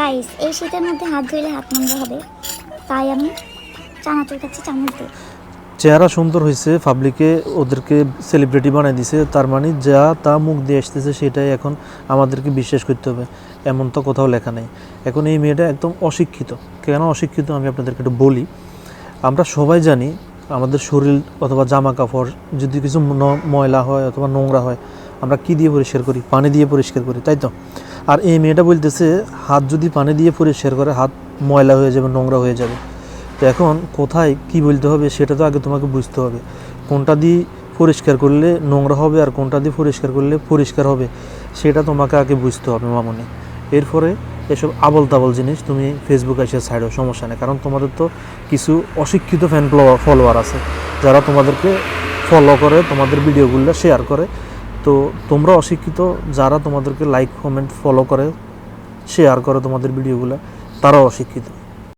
Guys এই শীতের মধ্যে হাত ধুইলে হাত নোংরা হবে, তাই আমি চানাচুর খাচ্ছি চামচ দিয়ে। চেহারা সুন্দর হয়েছে, পাবলিকে ওদেরকে সেলিব্রিটি বানাই দিছে, তার মানে যা তা মুখ দিয়ে আসতেছে সেটাই এখন আমাদেরকে বিশ্বাস করতে হবে, এমন তো কোথাও লেখা নেই। এখন এই মেয়েটা একদম অশিক্ষিত। কেন অশিক্ষিত আমি আপনাদেরকে একটু বলি। আমরা সবাই জানি আমাদের শরীর অথবা জামা কাপড় যদি কিছু ময়লা হয় অথবা নোংরা হয় আমরা কি দিয়ে পরিষ্কার করি? পানি দিয়ে পরিষ্কার করি, তাই তো? আর এই মেয়েটা বলতেছে হাত যদি পানি দিয়ে পরিষ্কার করে হাত ময়লা হয়ে যাবে, নোংরা হয়ে যাবে। তো এখন কোথায় কি বলতে হবে সেটা তো আগে তোমাকে বুঝতে হবে। কোনটা দিয়ে পরিষ্কার করলে নোংরা হবে আর কোনটা দিয়ে পরিষ্কার করলে পরিষ্কার হবে সেটা তোমাকে আগে বুঝতে হবে মামনি। এরপরে এসব আবল তাবল জিনিস তুমি ফেসবুকে এসে ছাড়ো, সমস্যা নেই। কারণ তোমাদের তো কিছু অশিক্ষিত ফ্যান ফলোয়ার আছে যারা তোমাদেরকে ফলো করে, তোমাদের ভিডিওগুলো শেয়ার করে। তো তোমরা অশিক্ষিত যারা তোমাদেরকে লাইক কমেন্ট ফলো করে শেয়ার করে তোমাদের ভিডিওগুলো, তারাও অশিক্ষিত।